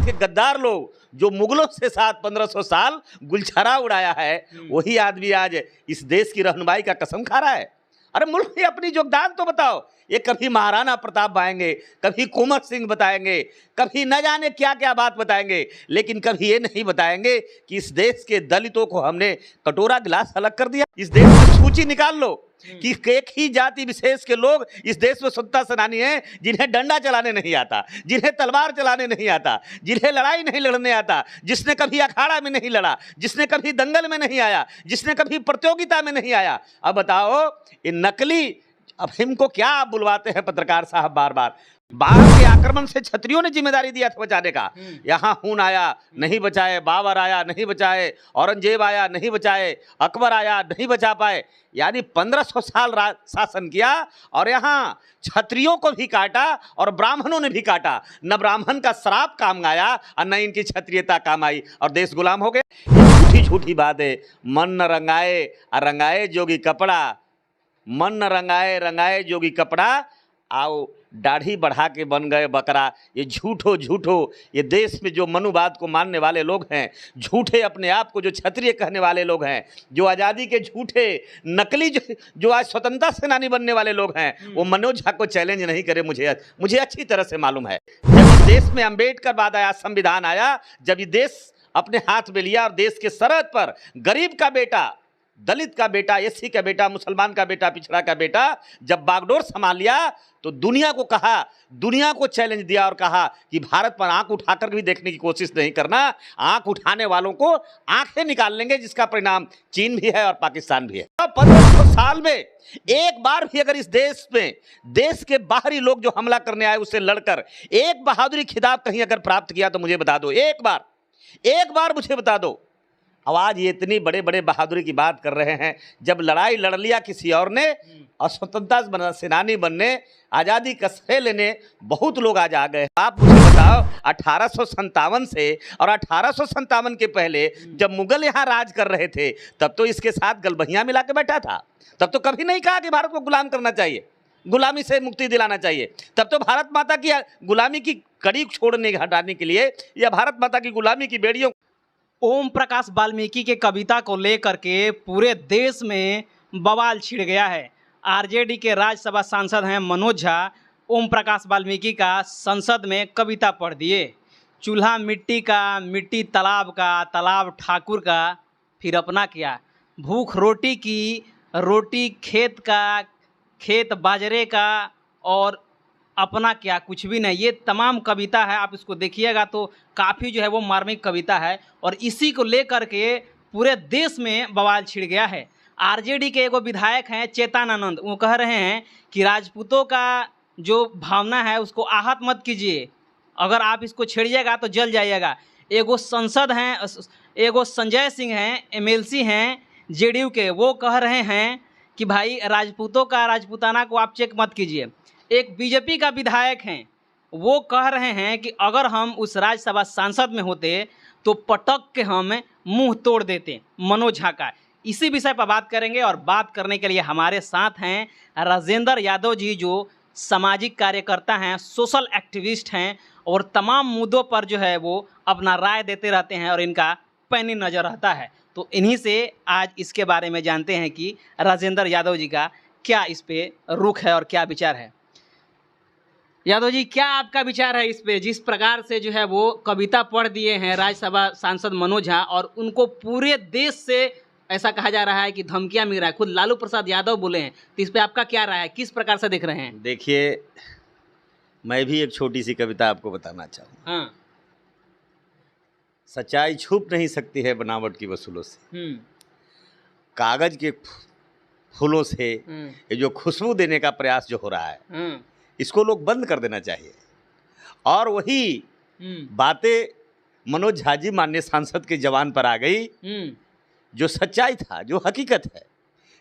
के गद्दार लोग जो मुगलों से साथ 1500 साल गुलछरा उड़ाया है, वही आदमी आज इस देश की रहनुमाई का कसम खा रहा है। अरे मुल्क में अपनी योगदान तो बताओ। ये कभी महाराणा प्रताप बताएंगे, कभी कुंवर सिंह बताएंगे, कभी न जाने क्या क्या बात बताएंगे, लेकिन कभी ये नहीं बताएंगे कि इस देश के दलितों को हमने कटोरा गिलास अलग कर दिया। इस देश में सूची निकाल लो कि एक ही जाति विशेष के लोग इस देश में स्वतंत्रता सेनानी हैं जिन्हें डंडा चलाने नहीं आता, जिन्हें तलवार चलाने नहीं आता, जिन्हें लड़ाई नहीं लड़ने आता, जिसने कभी अखाड़ा में नहीं लड़ा, जिसने कभी दंगल में नहीं आया, जिसने कभी प्रतियोगिता में नहीं आया। अब बताओ ये नकली, अब इनको क्या आप बुलवाते हैं पत्रकार साहब बार बार। बाहर के आक्रमण से क्षत्रियों ने जिम्मेदारी दिया था बचाने का। यहाँ खून आया नहीं बचाए, बाबर आया नहीं बचाए, औरंगजेब आया नहीं बचाए, अकबर आया नहीं बचा पाए। यानी 1500 साल शासन किया और यहाँ क्षत्रियों को भी काटा और ब्राह्मणों ने भी काटा। न ब्राह्मण का श्राप काम आया और न इनकी क्षत्रियता काम आई और देश गुलाम हो गए। झूठी झूठी बात है। मन न रंगाए और रंगाए जोगी कपड़ा, मन न रंगाए रंगाए जोगी कपड़ा, आओ दाढ़ी बढ़ा के बन गए बकरा। ये झूठो झूठो ये देश में जो मनुवाद को मानने वाले लोग हैं, झूठे अपने आप को जो क्षत्रिय कहने वाले लोग हैं, जो आज़ादी के झूठे नकली जो आज स्वतंत्रता सेनानी बनने वाले लोग हैं, वो मनोज झा को चैलेंज नहीं करे। मुझे अच्छी तरह से मालूम है। जब इस देश में अम्बेडकर बाद आया, संविधान आया, जब ये देश अपने हाथ में लिया और देश के सरहद पर गरीब का बेटा, दलित का बेटा, एससी का बेटा, मुसलमान का बेटा, पिछड़ा का बेटा जब बागडोर संभाल लिया तो दुनिया को कहा, दुनिया को चैलेंज दिया और कहा कि भारत पर आंख उठाकर भी देखने की कोशिश नहीं करना। आंख उठाने वालों को आंखें निकाल लेंगे, जिसका परिणाम चीन भी है और पाकिस्तान भी है। 1500 साल में एक बार भी अगर इस देश में देश के बाहरी लोग जो हमला करने आए उससे लड़कर एक बहादुरी खिताब कहीं अगर प्राप्त किया तो मुझे बता दो। एक बार मुझे बता दो। अब आज ये इतनी बड़े बड़े बहादुरी की बात कर रहे हैं। जब लड़ाई लड़ लिया किसी और ने और स्वतंत्रता सेनानी बनने, आज़ादी कसरे लेने बहुत लोग आज आ गए। आप मुझे बताओ 1857 से और 1857 के पहले जब मुगल यहाँ राज कर रहे थे तब तो इसके साथ गलबहियाँ मिला के बैठा था। तब तो कभी नहीं कहा कि भारत को गुलाम करना चाहिए, गुलामी से मुक्ति दिलाना चाहिए। तब तो भारत माता की गुलामी की कड़ी छोड़ने हटाने के लिए या भारत माता की गुलामी की बेड़ियों। ओम प्रकाश वाल्मीकि के कविता को लेकर के पूरे देश में बवाल छिड़ गया है। आरजेडी के राज्यसभा सांसद हैं मनोज झा, ओम प्रकाश वाल्मीकि का संसद में कविता पढ़ दिए। चूल्हा मिट्टी का, मिट्टी तालाब का, तालाब ठाकुर का, फिर अपना क्या। भूख रोटी की, रोटी खेत का, खेत बाजरे का, और अपना क्या कुछ भी नहीं। ये तमाम कविता है, आप इसको देखिएगा तो काफ़ी जो है वो मार्मिक कविता है और इसी को लेकर के पूरे देश में बवाल छिड़ गया है। आरजेडी के एगो विधायक हैं चेतनानंद, वो कह रहे हैं कि राजपूतों का जो भावना है उसको आहत मत कीजिए, अगर आप इसको छेड़िएगा तो जल जाइएगा। एगो संसद हैं, एगो संजय सिंह हैं, एमएलसी हैं जेडीयू के, वो कह रहे हैं कि भाई राजपूतों का, राजपूताना को आप चेक मत कीजिए। एक बीजेपी का विधायक हैं, वो कह रहे हैं कि अगर हम उस राज्यसभा सांसद में होते तो पटक के हम मुंह तोड़ देते मनोज झा का। इसी विषय पर बात करेंगे और बात करने के लिए हमारे साथ हैं राजेंद्र यादव जी, जो सामाजिक कार्यकर्ता हैं, सोशल एक्टिविस्ट हैं और तमाम मुद्दों पर जो है वो अपना राय देते रहते हैं और इनका पैनी नज़र रहता है। तो इन्हीं से आज इसके बारे में जानते हैं कि राजेंद्र यादव जी का क्या इस पे रुख है और क्या विचार है। यादव जी, क्या आपका विचार है इस पे, जिस प्रकार से जो है वो कविता पढ़ दिए हैं राज्यसभा सांसद मनोज झा और उनको पूरे देश से ऐसा कहा जा रहा है कि धमकियां मिल रहा है, खुद लालू प्रसाद यादव बोले हैं, तो इस पे आपका क्या राय है, किस प्रकार से देख रहे हैं? देखिए, मैं भी एक छोटी सी कविता आपको बताना चाहूँगा। हाँ। सच्चाई छुप नहीं सकती है बनावट की वसूलों से। कागज के फूलों से ये जो खुशबू देने का प्रयास जो हो रहा है, इसको लोग बंद कर देना चाहिए। और वही बातें मनोज झा जी माननीय सांसद के जवान पर आ गई। जो सच्चाई था, जो हकीकत है,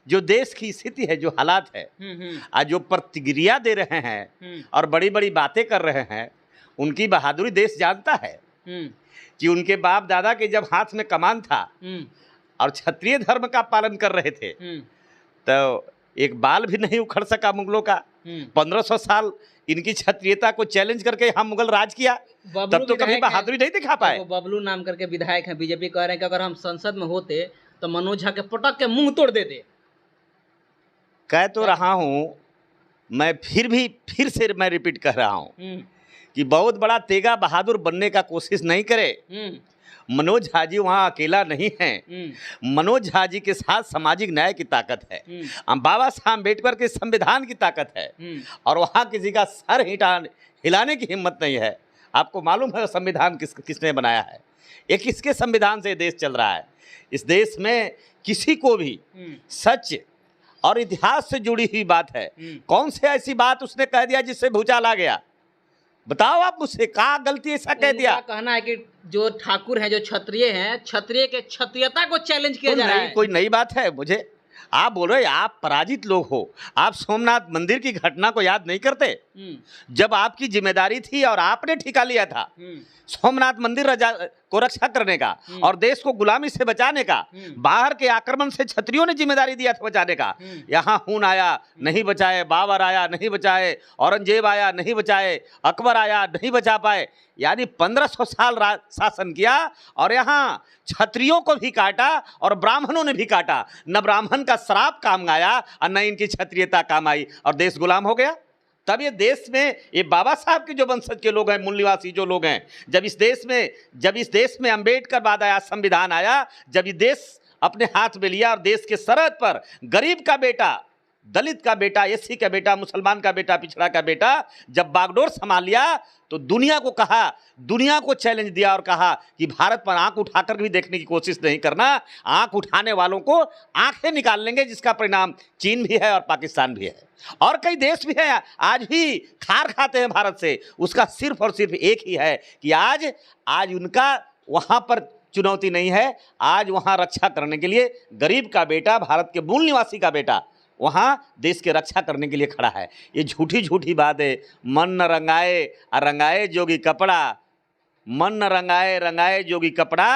जो देश की स्थिति है, जो हालात है, आज जो प्रतिक्रिया दे रहे हैं और बड़ी बड़ी बातें कर रहे हैं, उनकी बहादुरी देश जानता है कि उनके बाप दादा के जब हाथ में कमान था और क्षत्रिय धर्म का पालन कर रहे थे, तो एक बाल भी नहीं उखड़ सका मुगलों का। 1500 साल इनकी क्षत्रियता को चैलेंज करके हम मुगल राज किया, तब तो कभी बहादुरी नहीं दिखा पाए। वो बबलू नाम करके विधायक हैं, बीजेपी कह रहे हैं कि अगर हम संसद में होते तो मनोज झा के पटक के मुंह तोड़ देते। कह तो रहा हूँ मैं, फिर से मैं रिपीट कर रहा हूँ कि बहुत बड़ा तेगा बहादुर बनने का कोशिश नहीं करे। मनोज झा जी वहाँ अकेला नहीं है, मनोज झा जी के साथ सामाजिक न्याय की ताकत है, बाबा साहब अम्बेडकर के संविधान की ताकत है, और वहाँ किसी का सर हिलाने की हिम्मत नहीं है। आपको मालूम है संविधान किसने बनाया है? ये किसके संविधान से देश चल रहा है? इस देश में किसी को भी सच और इतिहास से जुड़ी हुई बात है। कौन से ऐसी बात उसने कह दिया जिससे भूचाल आ गया? बताओ आप मुझसे, कहाँ गलती ऐसा कह दिया? कहना है कि जो ठाकुर हैं, जो क्षत्रिय हैं, क्षत्रिय के क्षत्रियता को चैलेंज किया जा रहा है। कोई नई बात है मुझे? आप बोल रहे, आप पराजित लोग हो, आप सोमनाथ मंदिर की घटना को याद नहीं करते? जब आपकी जिम्मेदारी थी और आपने ठिका लिया था सोमनाथ मंदिर को रक्षा करने का और देश को गुलामी से बचाने का, बाहर के आक्रमण से क्षत्रियों ने जिम्मेदारी दिया था बचाने का। यहाँ खून आया नहीं बचाए, बाबर आया नहीं बचाए, औरंगजेब आया नहीं बचाए, अकबर आया नहीं बचा पाए। यानी 1500 साल शासन किया और यहाँ क्षत्रियों को भी काटा और ब्राह्मणों ने भी काटा। न ब्राह्मण का श्राप काम आया और न इनकी क्षत्रियता काम आई और देश गुलाम हो गया। तब ये देश में ये बाबा साहब के जो वंशज के लोग हैं, मूल निवासी जो लोग हैं, जब इस देश में अम्बेडकर बाद आया, संविधान आया, जब ये देश अपने हाथ में लिया और देश के सरहद पर गरीब का बेटा, दलित का बेटा, एससी का बेटा, मुसलमान का बेटा, पिछड़ा का बेटा जब बागडोर संभाल लिया तो दुनिया को चैलेंज दिया और कहा कि भारत पर आंख उठाकर भी देखने की कोशिश नहीं करना। आंख उठाने वालों को आंखें निकाल लेंगे, जिसका परिणाम चीन भी है और पाकिस्तान भी है और कई देश भी हैं आज भी खार खाते हैं भारत से। उसका सिर्फ और सिर्फ एक ही है कि आज उनका वहाँ पर चुनौती नहीं है, आज वहाँ रक्षा करने के लिए गरीब का बेटा, भारत के मूल निवासी का बेटा वहाँ देश के रक्षा करने के लिए खड़ा है। ये झूठी बात है। मन न रंगाए रंगाए जोगी कपड़ा, मन न रंगाए जोगी कपड़ा,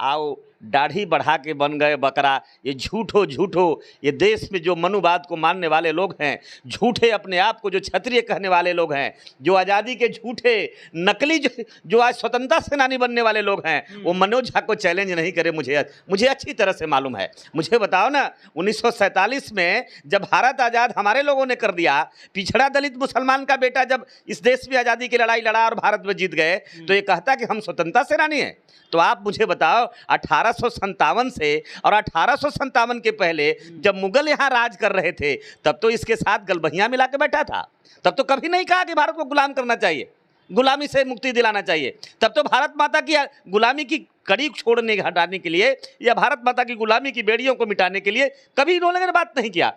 आओ दाढ़ी बढ़ा के बन गए बकरा। ये झूठो ये देश में जो मनुवाद को मानने वाले लोग हैं, झूठे अपने आप को जो क्षत्रिय कहने वाले लोग हैं, जो आज़ादी के झूठे नकली जो आज स्वतंत्रता सेनानी बनने वाले लोग हैं, वो मनोज झा को चैलेंज नहीं करे। मुझे अच्छी तरह से मालूम है। मुझे बताओ ना, 1947 में जब भारत आज़ाद हमारे लोगों ने कर दिया, पिछड़ा दलित मुसलमान का बेटा जब इस देश में आज़ादी की लड़ाई लड़ा और भारत में जीत गए तो ये कहता कि हम स्वतंत्रता सेनानी हैं। तो आप मुझे बताओ 1857 से और 1857 के पहले जब मुगल यहाँ राज कर रहे थे तब तो इसके साथ गलबहियाँ मिला के बैठा था। तब तो कभी नहीं कहा कि भारत को गुलाम करना चाहिए, गुलामी से मुक्ति दिलाना चाहिए। तब तो भारत माता की गुलामी की कड़ी छोड़ने हटाने के लिए या भारत माता की गुलामी की बेड़ियों को मिटाने के लिए कभी इन्होंने बात नहीं किया।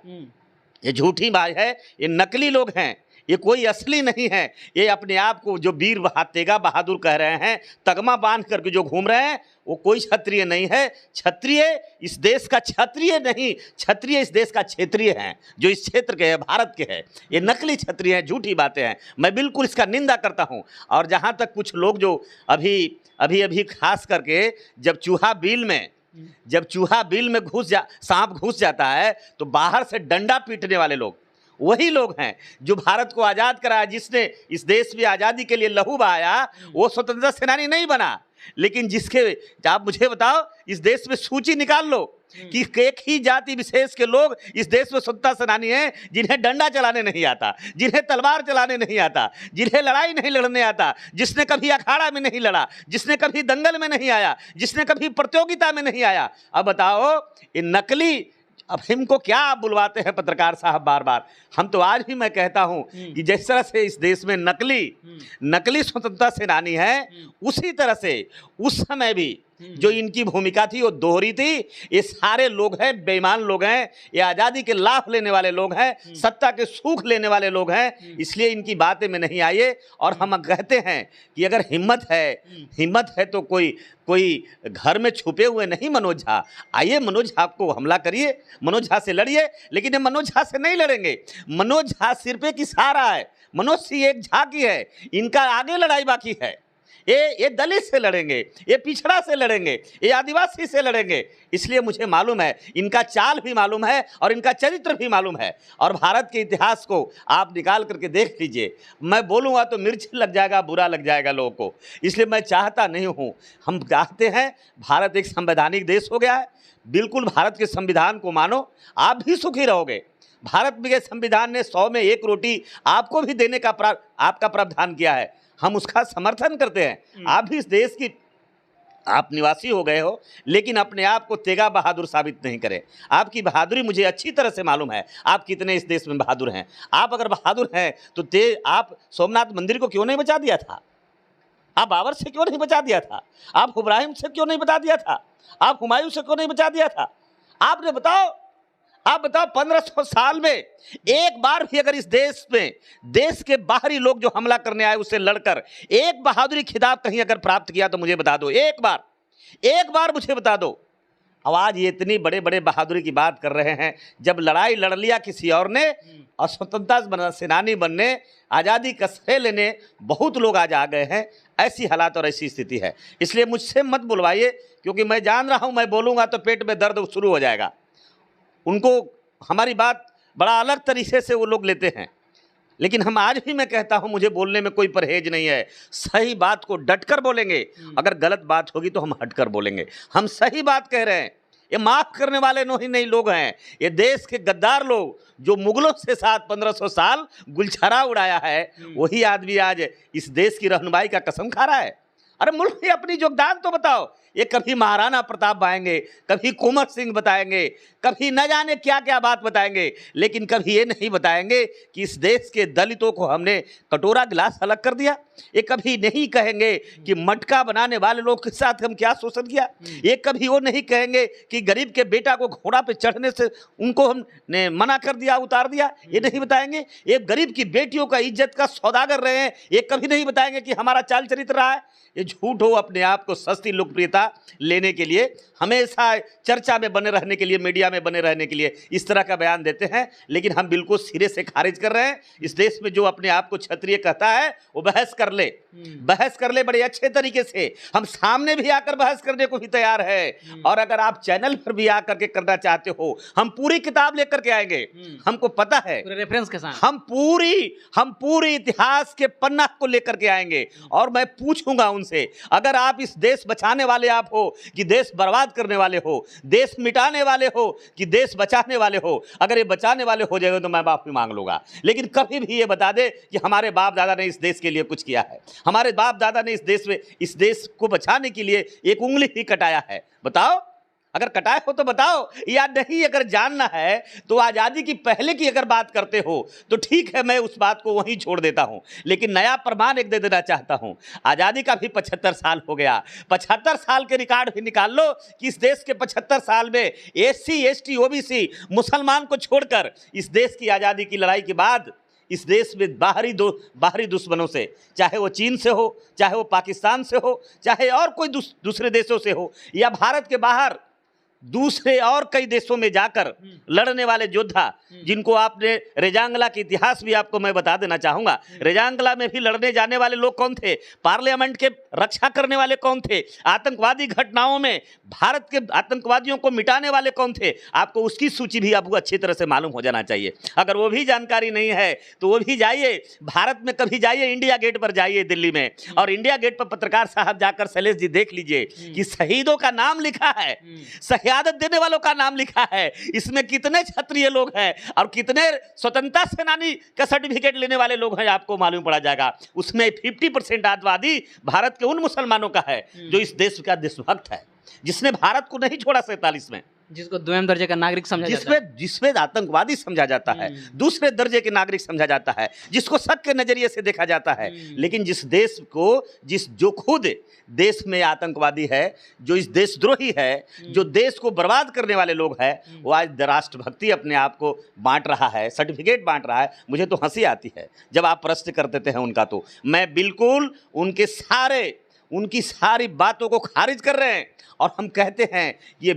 ये झूठी बात है, ये नकली लोग हैं, ये कोई असली नहीं है। ये अपने आप को जो वीर तेगा बहादुर कह रहे हैं, तगमा बांध करके जो घूम रहे हैं, वो कोई क्षत्रिय नहीं है। क्षत्रिय इस देश का क्षत्रिय नहीं, क्षत्रिय इस देश का क्षेत्रीय हैं, जो इस क्षेत्र के हैं, भारत के हैं। ये नकली क्षत्रिय हैं, झूठी बातें हैं। मैं बिल्कुल इसका निंदा करता हूँ। और जहाँ तक कुछ लोग जो अभी खास करके जब चूहा बिल में सांप घुस जाता है तो बाहर से डंडा पीटने वाले लोग वही लोग हैं जो भारत को आज़ाद कराया। जिसने इस देश में आज़ादी के लिए लहू बहाया वो स्वतंत्रता सेनानी नहीं बना। लेकिन आप मुझे बताओ, इस देश में सूची निकाल लो कि एक ही जाति विशेष के लोग इस देश में स्वतंत्रता सेनानी हैं जिन्हें डंडा चलाने नहीं आता, जिन्हें तलवार चलाने नहीं आता, जिन्हें लड़ाई नहीं लड़ने आता, जिसने कभी अखाड़ा में नहीं लड़ा, जिसने कभी दंगल में नहीं आया, जिसने कभी प्रतियोगिता में नहीं आया। अब बताओ, ये नकली, अब हमको क्या आप बुलवाते हैं पत्रकार साहब बार बार। हम तो आज भी मैं कहता हूं कि जिस तरह से इस देश में नकली स्वतंत्रता सेनानी है, उसी तरह से उस समय भी जो इनकी भूमिका थी वो दोहरी थी। ये सारे लोग हैं बेईमान लोग हैं, ये आज़ादी के लाभ लेने वाले लोग हैं, सत्ता के सुख लेने वाले लोग हैं, इसलिए इनकी बातें में नहीं आइए। और हम कहते हैं कि अगर हिम्मत है तो कोई घर में छुपे हुए नहीं मनोज झा। आइए मनोज झा को हमला करिए, मनोज झा से लड़िए, लेकिन ये मनोज झा से नहीं लड़ेंगे। मनोज झा सिर्फ एक इशारा है, मनोज सिंह एक झा की है, इनका आगे लड़ाई बाकी है। ये दलित से लड़ेंगे, ये पिछड़ा से लड़ेंगे, ये आदिवासी से लड़ेंगे। इसलिए मुझे मालूम है, इनका चाल भी मालूम है और इनका चरित्र भी मालूम है। और भारत के इतिहास को आप निकाल करके देख लीजिए। मैं बोलूँगा तो मिर्च लग जाएगा, बुरा लग जाएगा लोगों को। इसलिए मैं चाहता नहीं हूँ, हम चाहते हैं भारत एक संवैधानिक देश हो गया है। बिल्कुल भारत के संविधान को मानो, आप भी सुखी रहोगे। भारत के संविधान ने 100 में 1 रोटी आपको भी देने का आपका प्रावधान किया है, हम उसका समर्थन करते हैं। आप भी इस देश की आप निवासी हो गए हो, लेकिन अपने आप को तेगा बहादुर साबित नहीं करें। आपकी बहादुरी मुझे अच्छी तरह से मालूम है, आप कितने इस देश में बहादुर हैं। आप अगर बहादुर हैं तो आप सोमनाथ मंदिर को क्यों नहीं बचा दिया था? आप बाबर से क्यों नहीं बचा दिया था? आप इब्राहिम से क्यों नहीं बचा दिया था? आप हुमायूं से क्यों नहीं बचा दिया था? आपने बताओ, आप बताओ 1500 साल में एक बार भी अगर इस देश में देश के बाहरी लोग जो हमला करने आए उससे लड़कर एक बहादुरी खिताब कहीं अगर प्राप्त किया तो मुझे बता दो, एक बार मुझे बता दो। अब आज ये इतनी बड़े बड़े बहादुरी की बात कर रहे हैं, जब लड़ाई लड़ लिया किसी और ने और स्वतंत्रता सेनानी बनने, आज़ादी का श्रेय लेने बहुत लोग आज आ गए हैं। ऐसी हालात और ऐसी स्थिति है। इसलिए मुझसे मत बुलवाइए, क्योंकि मैं जान रहा हूँ मैं बोलूँगा तो पेट में दर्द शुरू हो जाएगा। उनको हमारी बात बड़ा अलग तरीके से वो लोग लेते हैं, लेकिन हम आज भी मैं कहता हूं मुझे बोलने में कोई परहेज नहीं है। सही बात को डटकर बोलेंगे, अगर गलत बात होगी तो हम हटकर बोलेंगे। हम सही बात कह रहे हैं। ये माफ करने वाले नहीं लोग हैं, ये देश के गद्दार लोग जो मुगलों से साथ 1500 साल गुलछरा उड़ाया है, वही आदमी आज इस देश की रहनुमाई का कसम खा रहा है। अरे मुल्क में अपनी योगदान तो बताओ। ये कभी महाराणा प्रताप बताएंगे, कभी कुंवर सिंह बताएंगे, कभी न जाने क्या क्या बात बताएंगे, लेकिन कभी ये नहीं बताएंगे कि इस देश के दलितों को हमने कटोरा गिलास अलग कर दिया। ये कभी नहीं कहेंगे कि मटका बनाने वाले लोग के साथ हम क्या शोषण किया। ये कभी वो नहीं कहेंगे कि गरीब के बेटा को घोड़ा पे चढ़ने से उनको हमने मना कर दिया, उतार दिया। ये नहीं बताएंगे। ये गरीब की बेटियों का इज्जत का सौदागर रहे हैं, ये कभी नहीं बताएंगे कि हमारा चाल चरित्र रहा है। ये झूठ हो, अपने आप को सस्ती लोकप्रियता लेने के लिए, हमेशा चर्चा में बने रहने के लिए, मीडिया में बने रहने के लिए इस तरह का बयान देते हैं। लेकिन हम बिल्कुल सिरे से खारिज कर रहे हैं। इस देश में जो अपने आप को क्षत्रिय कहता है वो बहस कर ले, बहस कर ले बड़े अच्छे तरीके से। हम सामने भी आकर बहस करने को भी तैयार है, और अगर आप चैनल पर भी आकर के करना चाहते हो, हम पूरी किताब लेकर के आएंगे। हमको पता है, रेफरेंस के साथ हम पूरी इतिहास के पन्ना को लेकर के आएंगे। और मैं पूछूंगा उनसे, अगर आप इस देश बचाने वाले आप हो कि देश बर्बाद करने वाले हो, देश मिटाने वाले हो कि देश बचाने वाले हो, अगर ये बचाने वाले हो जाएगा तो मैं माफी मांग लूंगा। लेकिन कभी भी ये बता दे कि हमारे बाप दादा ने इस देश के लिए कुछ किया है, हमारे बाप दादा ने इस देश को बचाने के लिए एक उंगली ही कटाया है। बताओ, अगर कटाए हो तो बताओ, या नहीं अगर जानना है तो आज़ादी की पहले की अगर बात करते हो तो ठीक है, मैं उस बात को वहीं छोड़ देता हूं। लेकिन नया प्रमाण एक दे देना चाहता हूं। आज़ादी का भी 75 साल हो गया। 75 साल के रिकॉर्ड भी निकाल लो कि इस देश के 75 साल में SC ST OBC मुसलमान को छोड़कर इस देश की आज़ादी की लड़ाई के बाद इस देश में बाहरी दुश्मनों से, चाहे वो चीन से हो, चाहे वो पाकिस्तान से हो, चाहे और कोई दूसरे देशों से हो, या भारत के बाहर दूसरे और कई देशों में जाकर लड़ने वाले योद्धा, जिनको आपने रेजांगला के इतिहास भी आपको मैं बता देना चाहूंगा। रेजांगला में भी लड़ने जाने वाले लोग कौन थे? पार्लियामेंट के रक्षा करने वाले कौन थे? आतंकवादी घटनाओं में भारत के आतंकवादियों को मिटाने वाले कौन थे? आपको उसकी सूची भी आपको अच्छी तरह से मालूम हो जाना चाहिए। अगर वो भी जानकारी नहीं है तो वो भी जाइए, भारत में कभी जाइए, इंडिया गेट पर जाइए दिल्ली में, और इंडिया गेट पर पत्रकार साहब जाकर शैलेश जी देख लीजिए कि शहीदों का नाम लिखा है, शहादत देने वालों का नाम लिखा है। इसमें कितने क्षत्रिय लोग हैं और कितने स्वतंत्रता सेनानी का सर्टिफिकेट लेने वाले लोग हैं, आपको मालूम पड़ा जाएगा। उसमें 50% आतंकवादी भारत के उन मुसलमानों का है जो इस देश का देशभक्त है, जिसने भारत को नहीं छोड़ा 47 में, जिसको द्वितीय दर्जे का नागरिक समझा जाता है, जिसमें आतंकवादी समझा जाता है, दूसरे दर्जे के नागरिक समझा जाता है, जिसको शक के नजरिए से देखा जाता है। लेकिन जिस देश को जो खुद देश में आतंकवादी है, जो इस देशद्रोही है, जो देश को बर्बाद करने वाले लोग हैं, वो आज राष्ट्रभक्ति अपने आप को बांट रहा है, सर्टिफिकेट बांट रहा है। मुझे तो हंसी आती है जब आप प्रश्न कर देते हैं उनका। तो मैं बिल्कुल उनके सारे उनकी सारी बातों को खारिज कर रहे हैं और हम कहते हैं ये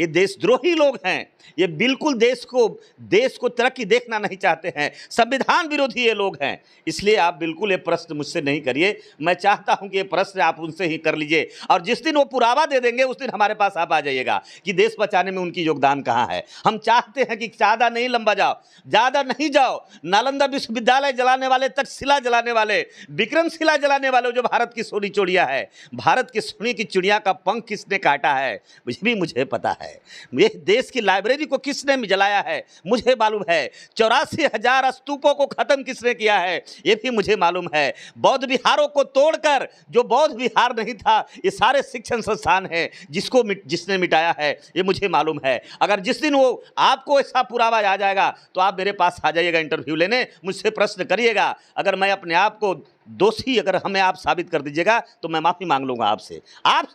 देशद्रोही लोग हैं, ये बिल्कुल देश को तरक्की देखना नहीं चाहते हैं, संविधान विरोधी ये लोग हैं। इसलिए आप बिल्कुल ये प्रश्न मुझसे नहीं करिए, मैं चाहता हूं कि ये प्रश्न आप उनसे ही कर लीजिए और जिस दिन वो पुरावा दे देंगे उस दिन हमारे पास आप आ जाइएगा कि देश बचाने में उनकी योगदान कहाँ है। हम चाहते हैं कि ज़्यादा नहीं लंबा जाओ, ज़्यादा नहीं जाओ, नालंदा विश्वविद्यालय जलाने वाले, तक्षशिला जलाने वाले, विक्रमशिला जलाने वाले, जो भारत की सोनी चिड़िया है, भारत की सोने की चिड़िया का पंख किसने काटा है मुझे पता है। ये देश की लाइब्रेरी को किसने जलाया है मुझे मालूम है। 84,000 स्तूपों को खत्म किसने किया है ये भी मुझे मालूम है। बौद्ध विहारों को तोड़कर, जो बौद्ध विहार नहीं था, ये सारे शिक्षण संस्थान हैं जिसने मिटाया है ये मुझे मालूम है। अगर जिस दिन वो आपको ऐसा पुरावा आ जाएगा तो आप मेरे पास आ जाइएगा इंटरव्यू लेने, मुझसे प्रश्न करिएगा। अगर मैं अपने आप को दोषी अगर हमें आप साबित कर दीजिएगा तो मैं माफ़ी मांग लूँगा आपसे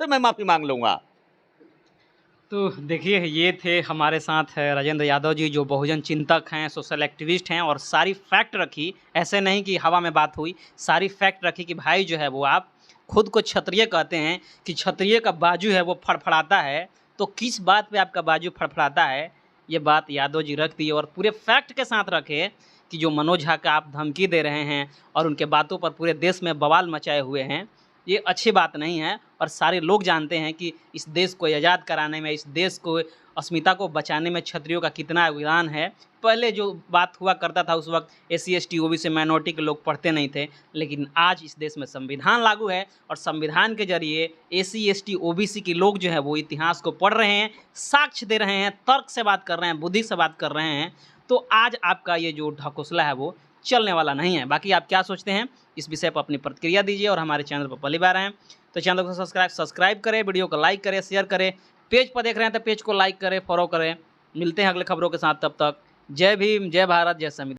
मैं माफ़ी मांग लूँगा। तो देखिए, ये थे हमारे साथ राजेंद्र यादव जी, जो बहुजन चिंतक हैं, सोशल एक्टिविस्ट हैं, और सारी फैक्ट रखी। ऐसे नहीं कि हवा में बात हुई, सारी फैक्ट रखी कि भाई जो है वो, आप खुद को क्षत्रिय कहते हैं कि क्षत्रिय का बाजू है वो फड़फड़ाता है, तो किस बात पे आपका बाजू फड़फड़ाता है, ये बात यादव जी रख दी और पूरे फैक्ट के साथ रखे कि जो मनोज झा का आप धमकी दे रहे हैं और उनके बातों पर पूरे देश में बवाल मचाए हुए हैं, ये अच्छी बात नहीं है। और सारे लोग जानते हैं कि इस देश को आज़ाद कराने में, इस देश को अस्मिता को बचाने में क्षत्रियों का कितना योगदान है। पहले जो बात हुआ करता था उस वक्त SC ST OBC माइनॉरिटी के लोग पढ़ते नहीं थे, लेकिन आज इस देश में संविधान लागू है और संविधान के जरिए SC ST OBC के लोग जो है वो इतिहास को पढ़ रहे हैं, साक्ष्य दे रहे हैं, तर्क से बात कर रहे हैं, बुद्धि से बात कर रहे हैं। तो आज आपका ये जो ढकोसला है वो चलने वाला नहीं है। बाकी आप क्या सोचते हैं इस विषय पर अपनी प्रतिक्रिया दीजिए और हमारे चैनल पर पहली बार हैं तो चैनल को सब्सक्राइब करें, वीडियो को लाइक करें, शेयर करें, पेज पर देख रहे हैं तो पेज को लाइक करें, फॉलो करें। मिलते हैं अगले खबरों के साथ, तब तक जय भीम, जय भारत, जय संविधान।